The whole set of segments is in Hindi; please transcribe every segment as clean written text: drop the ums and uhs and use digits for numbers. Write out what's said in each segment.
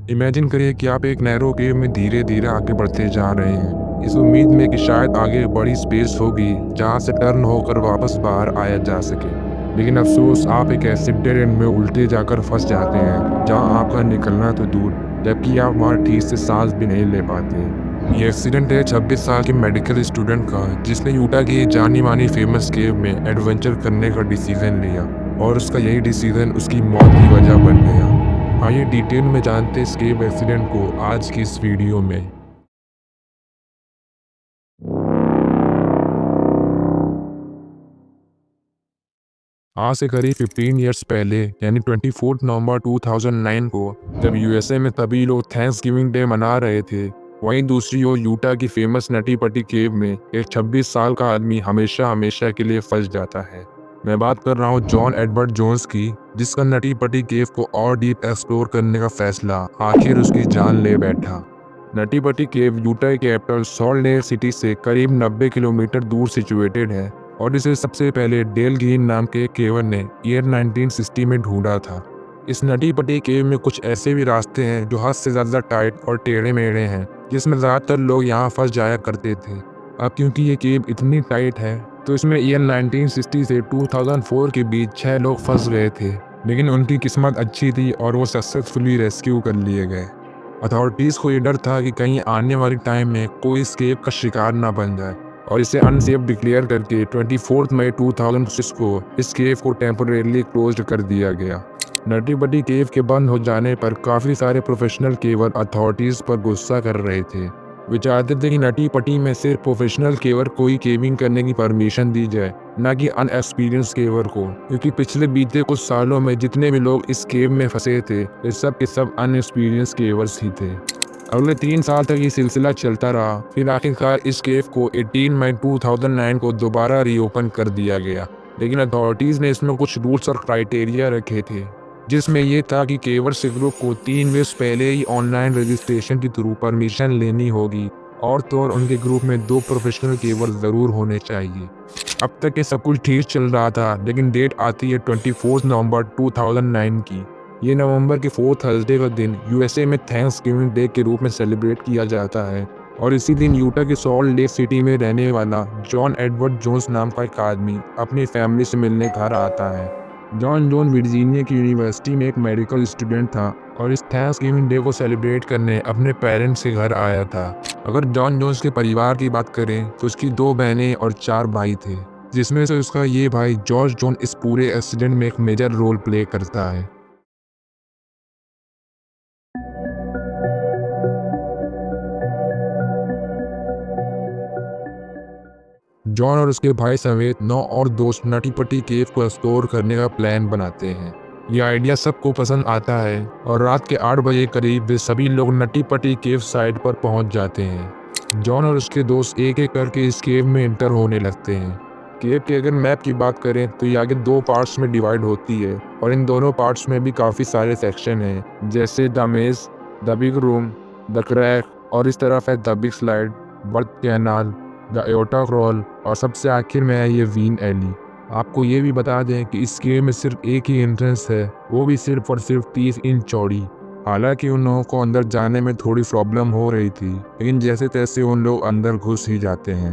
इमेजिन करिए कि आप एक नैरो केव में धीरे धीरे आगे बढ़ते जा रहे हैं, इस उम्मीद में कि शायद आगे बड़ी स्पेस होगी जहां से टर्न होकर वापस बाहर आया जा सके। लेकिन अफसोस, आप एक ऐसे डेड एंड में उल्टे जाकर फंस जाते हैं जहां आपका निकलना तो दूर, जबकि आप वहां ठीक से सांस भी नहीं ले पाते। ये एक्सीडेंट है 26 साल के मेडिकल स्टूडेंट का, जिसने यूटा की जानी मानी फेमस केव में एडवेंचर करने का डिसीजन लिया, और उसका यही डिसीजन उसकी मौत की वजह बन गया। आइए डिटेल में जानते हैं इस केव एक्सीडेंट को आज की इस वीडियो में। आज से करीब 15 ईयर्स पहले, यानी 24 नवंबर 2009 को, जब यूएसए में सभी लोग थैंक्सगिविंग डे मना रहे थे, वहीं दूसरी ओर यूटा की फेमस नटी पटी केव में एक 26 साल का आदमी हमेशा हमेशा के लिए फंस जाता है। मैं बात कर रहा हूँ जॉन एडवर्ड जोन्स की, जिसका नटी पटी केव को और डीप एक्सप्लोर करने का फैसला आखिर उसकी जान ले बैठा। नटी पटी केव यूटा की कैपिटल सॉल्ट लेक सिटी से करीब 90 किलोमीटर दूर सिचुएटेड है, और इसे सबसे पहले डेल ग्रीन नाम के एक केवर ने ईयर 1960 में ढूंढा था। इस नटी पटी केव में कुछ ऐसे भी रास्ते हैं जो हद से ज़्यादा टाइट और टेढ़े मेढ़े हैं, जिसमें ज़्यादातर लोग यहाँ फंस जाया करते थे। अब क्योंकि ये केव इतनी टाइट है, तो इसमें ईयर 1960 से 2004 के बीच 6 लोग फंस गए थे, लेकिन उनकी किस्मत अच्छी थी और वो सक्सेसफुली रेस्क्यू कर लिए गए। अथॉरिटीज़ को ये डर था कि कहीं आने वाले टाइम में कोई इस केव का शिकार ना बन जाए, और इसे अनसेफ डिक्लेयर करके 24 मई 2006 को इस केव को टेम्परेरीली क्लोज्ड कर दिया गया। नटी बटी केव के बंद हो जाने पर काफ़ी सारे प्रोफेशनल केवर अथॉरिटीज़ पर गुस्सा कर रहे थे। वे चाहते थे कि नटी पटी में सिर्फ प्रोफेशनल केवर को ही केविंग करने की परमिशन दी जाए, न कि अनएक्सपीरियंस केवर को, क्योंकि पिछले बीते कुछ सालों में जितने भी लोग इस केव में फंसे थे, वे सब के सब अनएक्सपीरियंस केवर्स ही थे। अगले 3 साल तक ये सिलसिला चलता रहा, फिर आखिरकार इस केव को 18 मई 2009 को दोबारा रीओपन कर दिया गया। लेकिन अथॉरिटीज़ ने इसमें कुछ रूल्स और क्राइटेरिया रखे थे, जिसमें ये था कि केवर से ग्रुप को 3 वीक्स पहले ही ऑनलाइन रजिस्ट्रेशन के थ्रू परमिशन लेनी होगी, और तो और उनके ग्रुप में 2 प्रोफेशनल केवर ज़रूर होने चाहिए। अब तक ये सब कुछ ठीक चल रहा था, लेकिन डेट आती है 24 नवंबर 2009 की। ये नवंबर के 4th थर्सडे का दिन यूएसए में थैंक्सगिविंग डे के रूप में सेलिब्रेट किया जाता है, और इसी दिन यूटा के सॉल्ट लेक सिटी में रहने वाला जॉन एडवर्ड जोन्स नाम का एक आदमी अपनी फैमिली से मिलने घर आता है। जॉन जोन वर्जीनिया की यूनिवर्सिटी में एक मेडिकल स्टूडेंट था, और इस थैंक्सगिविंग डे को सेलिब्रेट करने अपने पेरेंट्स के घर आया था। अगर जॉन जोन्स के परिवार की बात करें तो उसकी 2 बहनें और 4 भाई थे, जिसमें से उसका ये भाई जॉर्ज जोन इस पूरे एक्सीडेंट में एक मेजर रोल प्ले करता है। जॉन और उसके भाई समेत 9 और दोस्त नटी पटी केव को एक्सप्लोर करने का प्लान बनाते हैं। ये आइडिया सबको पसंद आता है, और रात के 8 बजे करीब वे सभी लोग नटी पटी केव साइट पर पहुंच जाते हैं। जॉन और उसके दोस्त एक एक करके इस केव में एंटर होने लगते हैं। केव के अगर मैप की बात करें तो ये आगे 2 पार्ट्स में डिवाइड होती है, और इन दोनों पार्ट्स में भी काफ़ी सारे सेक्शन हैं, जैसे द मेज, the big room, the crack, और इस तरफ है the big slide, birth canal, the aorta crawl, और सबसे आखिर में है ये वीन एली। आपको ये भी बता दें कि इस केव में सिर्फ एक ही एंट्रेंस है, वो भी सिर्फ और सिर्फ 30 इंच चौड़ी। हालांकि उन लोगों को अंदर जाने में थोड़ी प्रॉब्लम हो रही थी, लेकिन जैसे तैसे उन लोग अंदर घुस ही जाते हैं।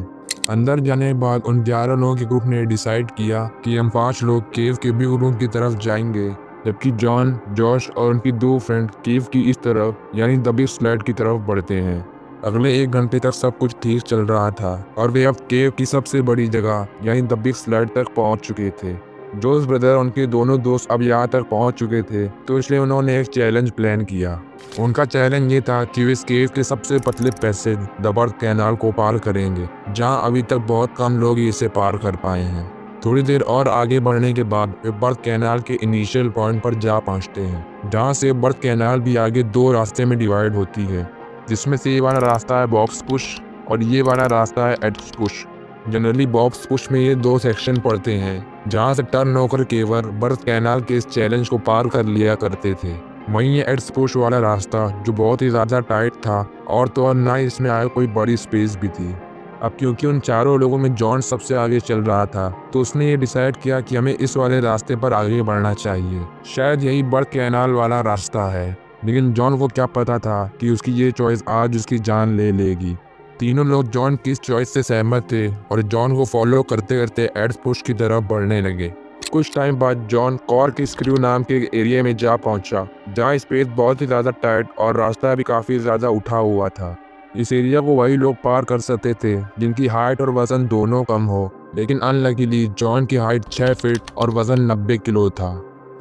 अंदर जाने के बाद उन 11 लोगों के ग्रुप ने डिसाइड किया कि हम 5 लोग केव के बिग रूम की तरफ जाएंगे, जबकि जॉन, जॉश और उनकी 2 फ्रेंड केव की इस तरफ यानी द बिग स्लाइड की तरफ बढ़ते हैं। अगले 1 घंटे तक सब कुछ ठीक चल रहा था, और वे अब केव की सबसे बड़ी जगह यानी द बिग स्लाइड तक पहुंच चुके थे। जोस ब्रदर और उनके दोनों दोस्त अब यहाँ तक पहुंच चुके थे, तो इसलिए उन्होंने एक चैलेंज प्लान किया। उनका चैलेंज ये था कि वे इस केव के सबसे पतले पैसेज द बर्थ कैनाल को पार करेंगे, जहां अभी तक बहुत कम लोग इसे पार कर पाए हैं। थोड़ी देर और आगे बढ़ने के बाद वे बर्थ कैनाल के इनिशियल पॉइंट पर जा पहुंचते हैं, जहां से बर्थ कैनाल भी आगे 2 रास्ते में डिवाइड होती है, जिसमें से ये वाला रास्ता है बॉक्स पुश, और ये वाला रास्ता है एड्स पुश। जनरली बॉक्स पुश में ये 2 सेक्शन पड़ते हैं, जहां से टर्न होकर केवर बर्थ कैनाल के इस चैलेंज को पार कर लिया करते थे। वहीं ये एड्स पुश वाला रास्ता जो बहुत ही ज़्यादा टाइट था, और तो और ना इसमें आगे कोई बड़ी स्पेस भी थी। अब क्योंकि उन चारों लोगों में जॉन सबसे आगे चल रहा था, तो उसने ये डिसाइड किया कि हमें इस वाले रास्ते पर आगे बढ़ना चाहिए। शायद यही बर्थ कैनाल वाला रास्ता है। लेकिन जॉन को क्या पता था कि उसकी ये चॉइस आज उसकी जान ले लेगी। तीनों लोग जॉन की इस चॉइस से सहमत थे और जॉन को फॉलो करते करते एड्सपुश की तरफ बढ़ने लगे। कुछ टाइम बाद जॉन कॉर्क स्क्रू नाम के एरिया में जा पहुंचा, जहां स्पेस बहुत ही ज़्यादा टाइट और रास्ता भी काफ़ी ज़्यादा उठा हुआ था। इस एरिया को वही लोग पार कर सकते थे जिनकी हाइट और वजन दोनों कम हो, लेकिन अनलकीली जॉन की हाइट 6 फीट और वजन 90 किलो था।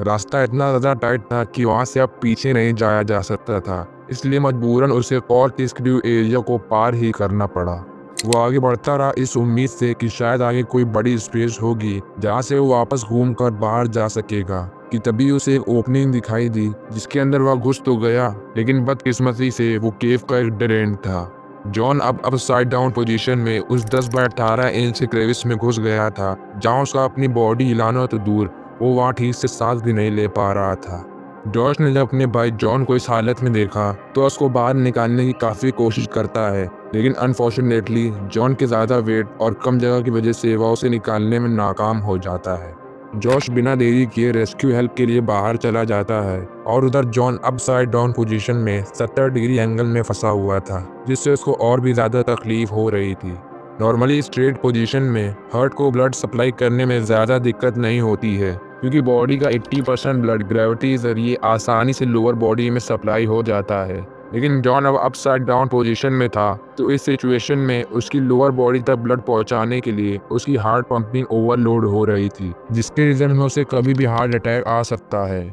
रास्ता इतना ज़्यादा टाइट था कि वहाँ से अब पीछे नहीं जाया जा सकता था, इसलिए मजबूरन उसे कॉर्क स्क्रू एरिया को पार ही करना पड़ा। वो आगे बढ़ता रहा इस उम्मीद से कि शायद आगे कोई बड़ी स्पेस होगी जहाँ से वो वापस घूमकर बाहर जा सकेगा, कि तभी उसे एक ओपनिंग दिखाई दी जिसके अंदर वह घुस तो गया, लेकिन बदकिस्मती से वो केव का एक डेड एंड था। जॉन अब अपसाइड डाउन पोजीशन में उस 10 बाय 18 इंच के क्रेविस में घुस गया था, जहाँ उसका अपनी बॉडी हिलाना तो दूर, वो वहाँ ठीक से सांस भी नहीं ले पा रहा था। जॉश ने जब अपने भाई जॉन को इस हालत में देखा तो उसको बाहर निकालने की काफ़ी कोशिश करता है, लेकिन अनफॉर्चुनेटली जॉन के ज़्यादा वेट और कम जगह की वजह से वह उसे निकालने में नाकाम हो जाता है। जॉश बिना देरी किए रेस्क्यू हेल्प के लिए बाहर चला जाता है और उधर जॉन अपसाइड डाउन पोजीशन में 70 डिग्री एंगल में फंसा हुआ था, जिससे उसको और भी ज़्यादा तकलीफ हो रही थी। नॉर्मली स्ट्रेट पोजीशन में हार्ट को ब्लड सप्लाई करने में ज़्यादा दिक्कत नहीं होती है, क्योंकि बॉडी का 80% ब्लड ग्रेविटी के जरिए आसानी से लोअर बॉडी में सप्लाई हो जाता है। लेकिन जॉन अब अपसाइड डाउन पोजीशन में था, तो इस सिचुएशन में उसकी लोअर बॉडी तक ब्लड पहुंचाने के लिए उसकी हार्ट पंपिंग ओवरलोड हो रही थी, जिसके रीजन में उसे कभी भी हार्ट अटैक आ सकता है।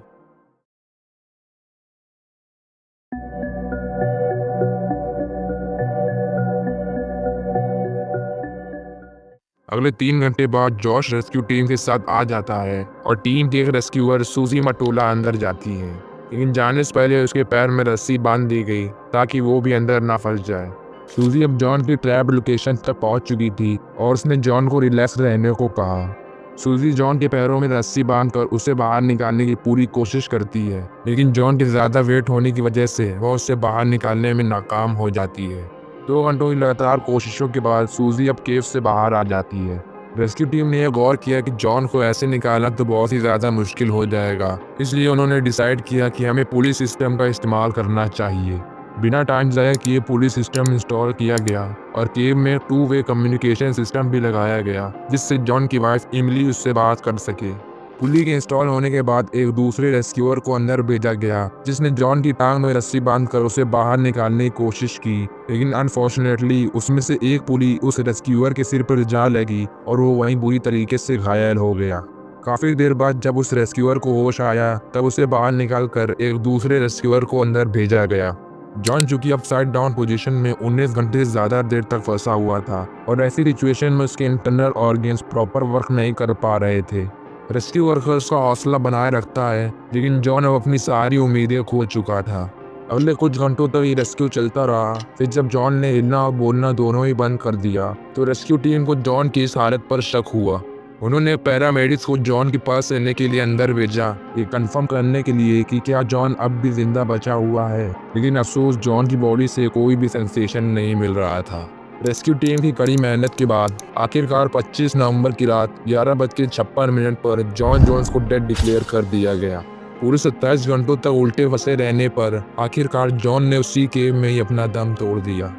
अगले 3 घंटे बाद जॉश रेस्क्यू टीम के साथ आ जाता है और टीम की एक रेस्क्यूअर सूजी मटोला अंदर जाती है, लेकिन जाने से पहले उसके पैर में रस्सी बांध दी गई ताकि वो भी अंदर ना फंस जाए। सूजी अब जॉन की ट्रैप लोकेशन तक पहुंच चुकी थी और उसने जॉन को रिलैक्स रहने को कहा। सूजी जॉन के पैरों में रस्सी बांधकर उसे बाहर निकालने की पूरी कोशिश करती है, लेकिन जॉन के ज़्यादा वेट होने की वजह से वह उसे बाहर निकालने में नाकाम हो जाती है। 2 घंटों की लगातार कोशिशों के बाद सूजी अब केव से बाहर आ जाती है। रेस्क्यू टीम ने यह गौर किया कि जॉन को ऐसे निकालना तो बहुत ही ज़्यादा मुश्किल हो जाएगा, इसलिए उन्होंने डिसाइड किया कि हमें पुलिस सिस्टम का इस्तेमाल करना चाहिए। बिना टाइम ज़ाया किए पुलिस सिस्टम इंस्टॉल किया गया और केव में 2 वे कम्युनिकेशन सिस्टम भी लगाया गया, जिससे जॉन की वाइफ इमली उससे बात कर सके। पुली के इंस्टॉल होने के बाद एक दूसरे रेस्क्यूअर को अंदर भेजा गया, जिसने जॉन की टांग में रस्सी बांधकर उसे बाहर निकालने की कोशिश की, लेकिन अनफॉर्चुनेटली उसमें से एक पुली उस रेस्क्यूअर के सिर पर जा लगी और वो वहीं बुरी तरीके से घायल हो गया। काफ़ी देर बाद जब उस रेस्क्यूअर को होश आया, तब उसे बाहर निकालकर एक दूसरे रेस्क्यूअर को अंदर भेजा गया। जॉन चूंकि अपसाइड डाउन पोजीशन में 19 घंटे से ज़्यादा देर तक फंसा हुआ था और ऐसी सिचुएशन में उसके इंटरनल ऑर्गन्स प्रॉपर वर्क नहीं कर पा रहे थे। रेस्क्यू वर्कर्स का हौसला बनाए रखता है, लेकिन जॉन अब अपनी सारी उम्मीदें खो चुका था। अगले कुछ घंटों तक ये रेस्क्यू चलता रहा। फिर जब जॉन ने हिलना और बोलना दोनों ही बंद कर दिया, तो रेस्क्यू टीम को जॉन की इस हालत पर शक हुआ। उन्होंने पैरामेडिक्स को जॉन के पास रहने के लिए अंदर भेजा, ये कंफर्म करने के लिए कि क्या जॉन अब भी जिंदा बचा हुआ है, लेकिन अफसोस जॉन की बॉडी से कोई भी सेंसेशन नहीं मिल रहा था। रेस्क्यू टीम की कड़ी मेहनत के बाद आखिरकार 25 नवंबर की रात 11:56 पर जॉन जोन्स को डेड डिक्लेयर कर दिया गया। पूरे 27 घंटों तक उल्टे फंसे रहने पर आखिरकार जॉन ने उसी केव में ही अपना दम तोड़ दिया।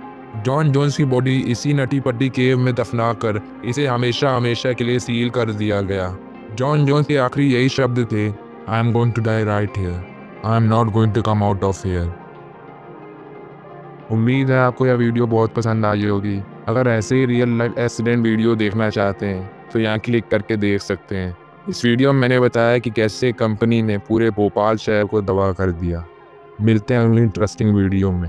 जॉन जोन्स की बॉडी इसी नटी पट्टी केव में दफनाकर इसे हमेशा हमेशा के लिए सील कर दिया गया। जॉन जोन्स के आखिरी यही शब्द थे, I am going to die right here, I am not going to come out of here. उम्मीद है आपको यह वीडियो बहुत पसंद आई होगी। अगर ऐसे ही रियल लाइफ एक्सीडेंट वीडियो देखना चाहते हैं तो यहाँ क्लिक करके देख सकते हैं। इस वीडियो में मैंने बताया कि कैसे कंपनी ने पूरे भोपाल शहर को तबाह कर दिया। मिलते हैं अगली इंटरेस्टिंग वीडियो में।